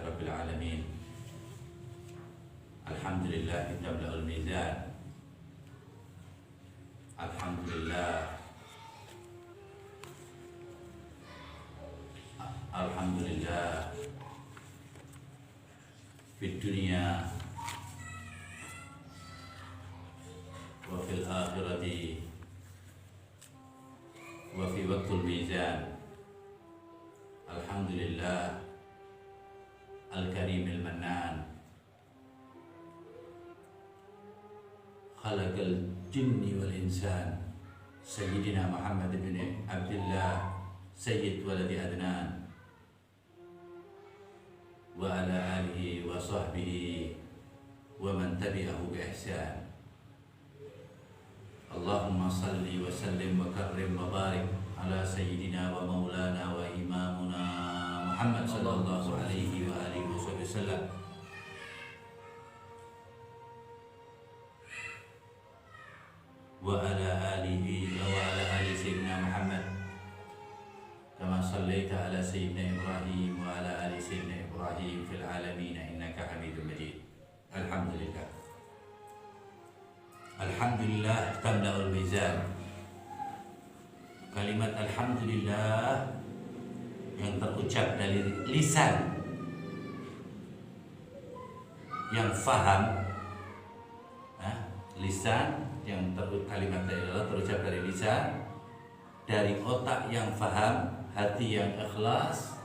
Rabbil Alamin. Alhamdulillah tamla'ul mizan. Alhamdulillah. Alhamdulillah. Fid dunya wa fil akhirati wa fi waqtul mizan. Alhamdulillah Al-Karimil Mannan Khalaqal jinni wal insan Sayyidina Muhammad bin Abdullah Sayyid waladi Adnan wa ala alihi wa sahbihi wa man tabi'ahu bi ihsan. Allahumma salli wa sallim wa karrim wa barik ala sayyidina wa maulana wa imamuna Muhammad sallallahu alaihi wa alihi wasallam. Wa ala alihi wa ala ali sayyidina Muhammad kama sallaita ala sayyidina Ibrahim wa ala ali sayyidina Ibrahim fil alamin innaka Hamidum Majid. Alhamdulillah. Alhamdulillah tamla'ul mizan. Kalimat alhamdulillah yang terucap dari lisan yang faham, lisan yang kalimat terucap dari lisan, dari otak yang faham, hati yang ikhlas,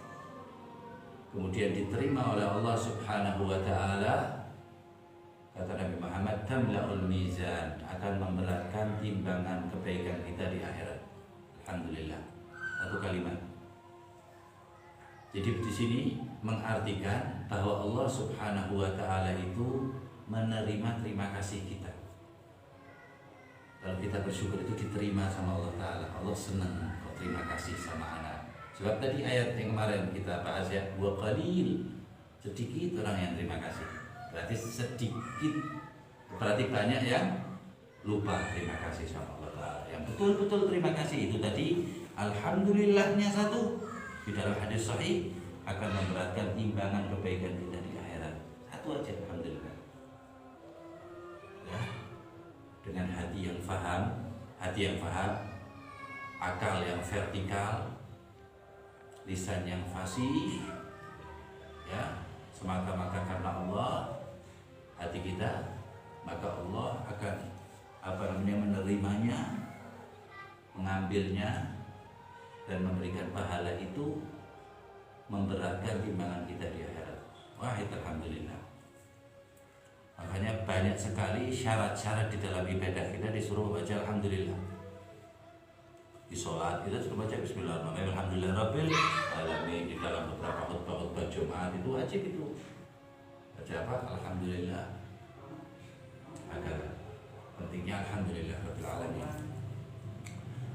kemudian diterima oleh Allah Subhanahu wa Ta'ala. Kata Nabi Muhammad, tamla'ul mizan, akan memberatkan timbangan kebaikan kita di akhirat. Alhamdulillah. Satu kalimat. Jadi di sini mengartikan bahwa Allah Subhanahu wa Ta'ala itu menerima terima kasih kita. Kalau kita bersyukur itu diterima sama Allah Ta'ala. Allah senang kok terima kasih sama anak. Sebab tadi ayat yang kemarin kita bahas ya, wa qalil, sedikit orang yang terima kasih. Berarti sedikit, berarti banyak yang lupa terima kasih sama Allah Ta'ala. Yang betul-betul terima kasih itu tadi, alhamdulillahnya satu, di dalam hadis sahih akan memberatkan timbangan kebaikan kita di akhirat. Satu aja, alhamdulillah. Ya, dengan hati yang faham, akal yang vertikal, lisan yang fasih, ya, semata-mata karena Allah, hati kita, maka Allah akan menerimanya, mengambilnya, dan memberikan pahala itu, memberatkan timbangan kita di akhirat. Wahid alhamdulillah. Makanya banyak sekali syarat-syarat di dalam ibadah kita disuruh baca alhamdulillah. Di sholat kita suruh baca bismillahirrahmanirrahim, alhamdulillah rabbil alamin. Di dalam beberapa khutbah Jumat itu wajib itu baca apa? Alhamdulillah. Agar pentingnya alhamdulillah rabbil alamin.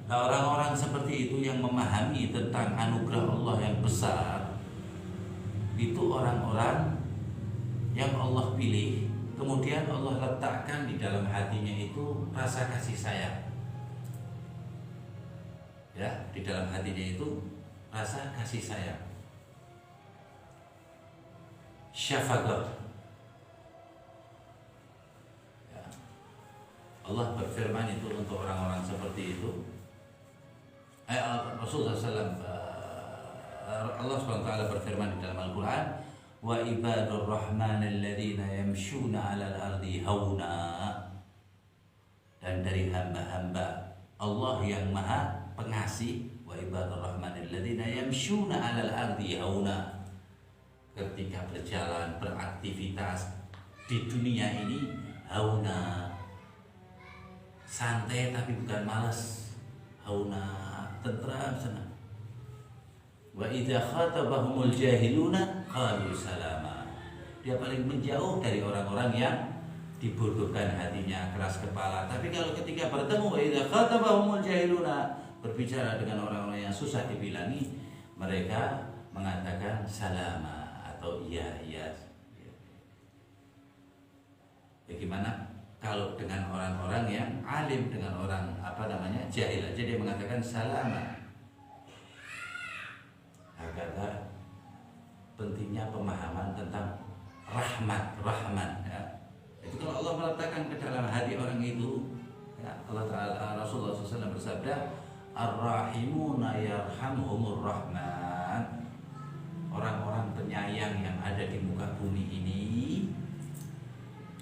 Nah, orang-orang seperti itu yang memahami tentang anugerah Allah yang besar, itu orang-orang yang Allah pilih, kemudian Allah letakkan di dalam hatinya itu rasa kasih sayang. Ya, di dalam hatinya itu rasa kasih sayang, syafaqah. Ya. Allah berfirman itu untuk orang-orang seperti itu. Rasulullah SAW, Allah SWT berfirman di dalam Al-Quran, wa ibadur rahman alladhina yamshuna 'alal ardi hauna. Dan dari hamba-hamba Allah yang maha pengasih, wa ibadur rahman alladhina yamshuna 'alal ardi hauna, ketika berjalan beraktivitas di dunia ini hauna, santai tapi bukan malas, hauna, tentram, senang. Wa idza khatabahumul jahiluna qalu salama. Dia paling menjauh dari orang-orang yang dibodohkan hatinya, keras kepala. Tapi kalau ketika bertemu wa idza khatabahumul jahiluna, berbicara dengan orang-orang yang susah dibilangi, mereka mengatakan salama atau iya. Bagaimana kalau dengan orang-orang yang alim, dengan orang jahil aja dia mengatakan salama. Hakata pentingnya pemahaman tentang rahman ya. Itu kalau Allah meletakkan ke dalam hati orang itu ya, Allah Ta'ala, Rasulullah SAW bersabda, ar-rahimuna yarhamhumur rahman. Orang-orang penyayang yang ada di muka bumi ini,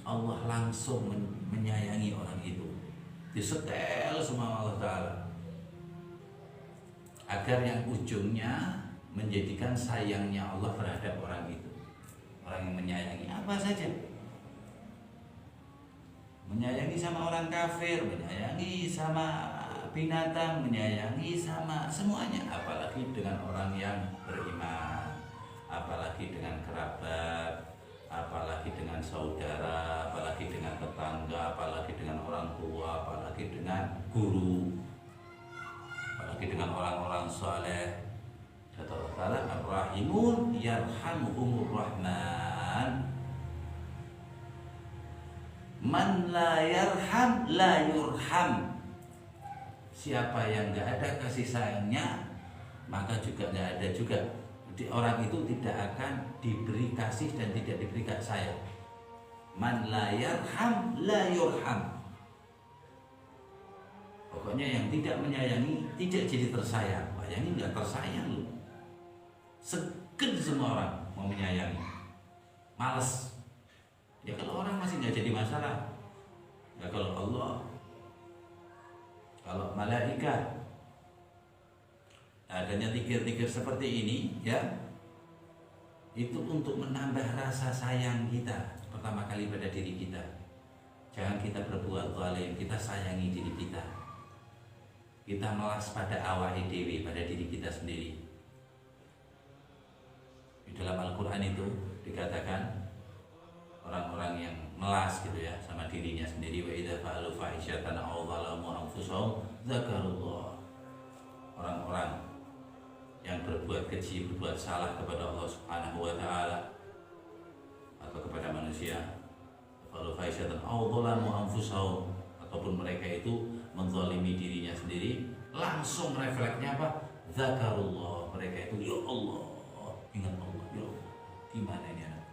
Allah langsung menyayangi orang itu, disetel semua Allah Ta'ala, agar yang ujungnya menjadikan sayangnya Allah terhadap orang itu. Orang yang menyayangi apa saja, menyayangi sama orang kafir, menyayangi sama binatang, menyayangi sama semuanya, apalagi dengan orang yang beriman, apalagi dengan kerabat, apalagi dengan saudara, apalagi dengan tetangga, apalagi dengan orang tua, apalagi dengan guru, apalagi dengan orang-orang saleh. Kata Allah Ta'ala, ar-rahimun yarhamuhumur rahman. Man la yarham la yurham. Siapa yang gak ada kasih sayangnya, maka juga gak ada juga, orang itu tidak akan diberi kasih dan tidak diberi kasih sayang. Man la yarham la yurham. Pokoknya yang tidak menyayangi tidak jadi tersayang. Bayangin gak tersayang loh. Segen semua orang mau menyayangi, males. Ya kalau orang masih nggak jadi masalah. Ya kalau Allah, kalau malaikat, adanya zikir-zikir seperti ini ya, itu untuk menambah rasa sayang kita pertama kali pada diri kita. Jangan kita berbuat zalim, kita sayangi diri kita. Kita melas pada awali dewi, pada diri kita sendiri. Di dalam Al-Quran itu dikatakan orang-orang yang melas gitu ya sama dirinya sendiri, wa idza fa'alu fahishatan aw zalamu anfusahum dzakarullah. Orang-orang yang berbuat keji, berbuat salah kepada Allah Subhanahu wa taala atau kepada manusia, fa'alu fahishatan aw zalamu anfusahum, ataupun mereka itu menzalimi dirinya sendiri, langsung refleksnya apa? Dzakarullah. Mereka itu ya Allah, ingat Allah. Ya Allah, gimana ini anak?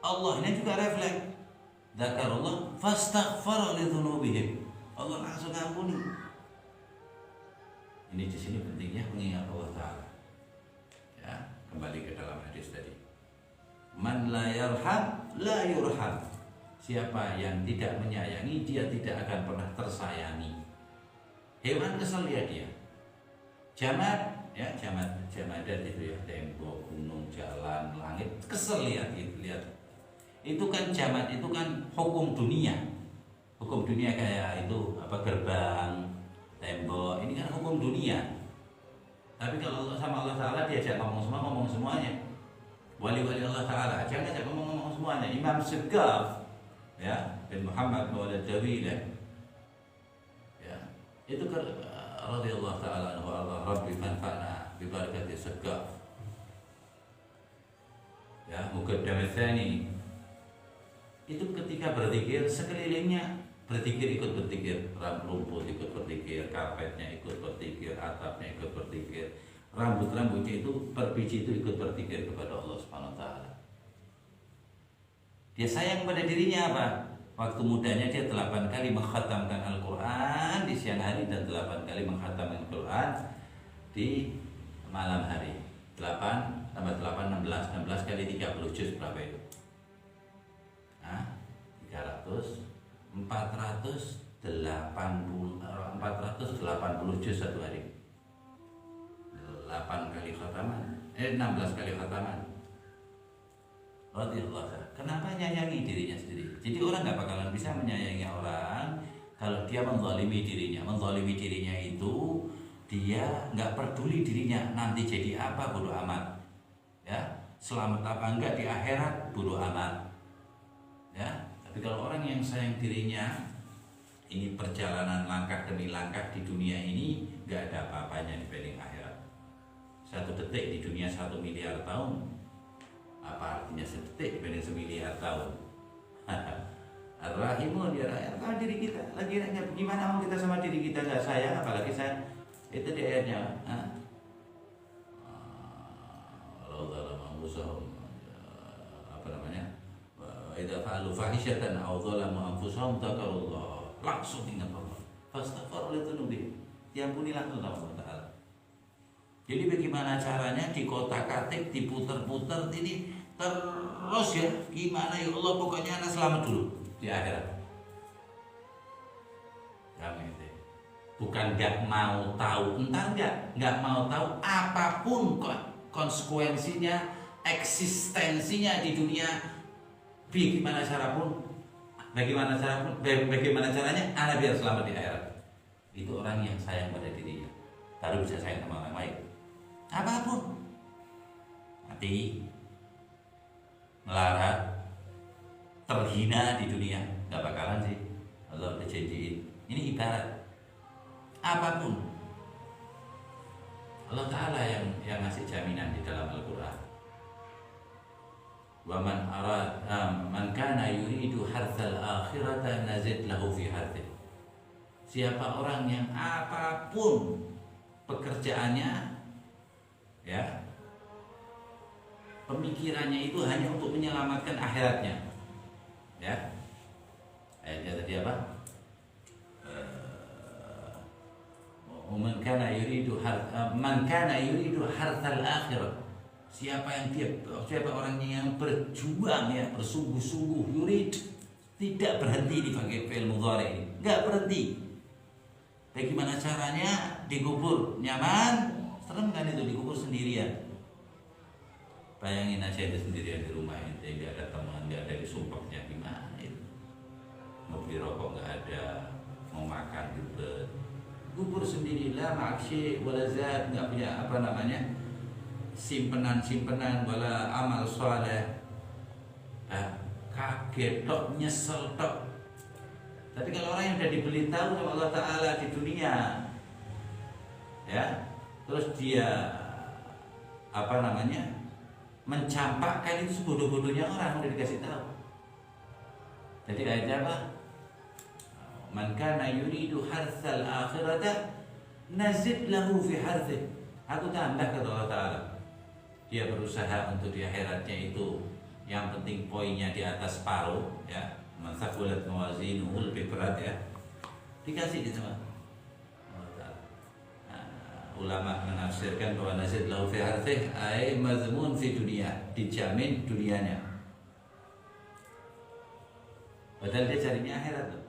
Allah ini juga refleks. Dzakarullah fastaghfara li dzunubihim. Allah langsung ngampuni. Ini di sini pentingnya mengingat Allah Ta'ala. Ya, kembali ke dalam hadis tadi. Man la yarham la yurham. Siapa yang tidak menyayangi, dia tidak akan pernah tersayangi. Hewan kesel lihat dia. Jamat ya, jamadat itu ya, tembok, gunung, jalan, langit, kesel lihat gitu, lihat. Itu kan jamat, itu kan hukum dunia. Hukum dunia kayak itu apa, gerbang, tembok, ini kan hukum dunia. Tapi kalau Allah sama Allah Ta'ala diajak ngomong semuanya. Wali-wali Allah Ta'ala aja ngajak ngomong semuanya. Imam Segaf ya, bin Muhammad Maulad Jawilah ya, itu kan radhiyallahu ta'ala anhu, Allah rabbi fanfa'na bi barakati Segaf ya, Muqaddam tsani. Itu ketika berzikir sekelilingnya berzikir, ikut berzikir, rumput ikut berzikir, karpetnya ikut berzikir, atapnya ikut berzikir, rambut-rambutnya itu per biji itu ikut berzikir kepada Allah Subhanahu wa taala. Dia sayang pada dirinya apa? Waktu mudanya dia 8 kali mengkhatamkan Al-Quran di siang hari dan 8 kali mengkhatamkan Al-Quran di malam hari. 8 tambah 8 16 kali 30 juz berapa itu? 480 juz satu hari. 8 kali khataman, 16 kali khataman. Radhiyallahu ta'ala. Kenapa nyayangi dirinya sendiri? Jadi orang nggak bakalan bisa menyayangi orang kalau dia menzalimi dirinya. Menzalimi dirinya itu dia nggak peduli dirinya nanti jadi apa, bodoh amat. Ya, selamat apa enggak di akhirat, bodoh amat. Ya, tapi kalau orang yang sayang dirinya, ini perjalanan langkah demi langkah di dunia ini nggak ada apa-apanya dibanding akhirat. 1 detik di dunia 1 miliar tahun. Apa artinya sedetik dibanding 1 miliar tahun? Ar-Rahimun ya rakyat diri kita. Lagi gimana mau kita sama diri kita nggak sayang, apalagi sayang. Itu di ayatnya. Allah idza fa'alu fahishatan aw dzalamu anfusahum dzakarullah, langsung ingat Allah, fastaghfiru li dzunubihim, diampuni langsung sama Allah Ta'ala. Jadi bagaimana caranya di kotak-katik, diputer-puter ini terus ya, gimana ya Allah, pokoknya anak selamat dulu di akhirat. Bukan nggak mau tahu, nggak mau tahu apapun konsekuensinya, eksistensinya di dunia. Bagaimana caranya, anak biar selamat di akhirat. Itu orang yang sayang pada dirinya, baru bisa sayang sama orang lain. Apapun, mati, melarat, terhina di dunia, nggak bakalan sih. Allah udah janjiin. Ini ibarat apapun, Allah Ta'ala yang ngasih jaminan di dalam Al-Quran. Wa man kana yuridu harthal akhirata nazid lahu fi harthih. Siapa orang yang apapun pekerjaannya, ya, pemikirannya itu hanya untuk menyelamatkan akhiratnya, ya. Ayatnya tadi apa? Man kana yuridu harthal akhirah. Siapa orangnya yang berjuang, ya, bersungguh-sungguh, yurid, tidak berhenti dipakai fi'il mudhari, enggak berhenti. Bagaimana caranya dikubur nyaman? Serem kan itu dikubur sendirian. Bayangin aja itu sendirian di rumah ente, enggak ada teman, enggak ada disumpahnya, gimana itu? Mau beli rokok enggak ada, mau makan ribet. Kubur sendiri, la ma'aksyi wala zat, enggak punya simpenan wala amal saleh. Kaget tok, nyesel tok. Tapi kalau orang yang sudah diberitahu sama Allah Ta'ala di dunia, ya, terus dia mencampakkan itu sebodoh-bodohnya orang, udah dikasih tahu. Jadi ayatnya apa? Man kana yuridu harthal akhirata nazid lahu fi harthih. Aku tambah, kata Allah Ta'ala. Dia berusaha untuk di akhiratnya itu, yang penting poinnya di atas separuh, ya. Man thaqulat mawazinuhu, lebih berat, ya, dikasih gitu sama Allah Ta'ala. Ulama menafsirkan bahwa nazid lahu fi harthih ay mazmun fi dunia, dijamin dunianya. Padahal dia carinya akhirat loh.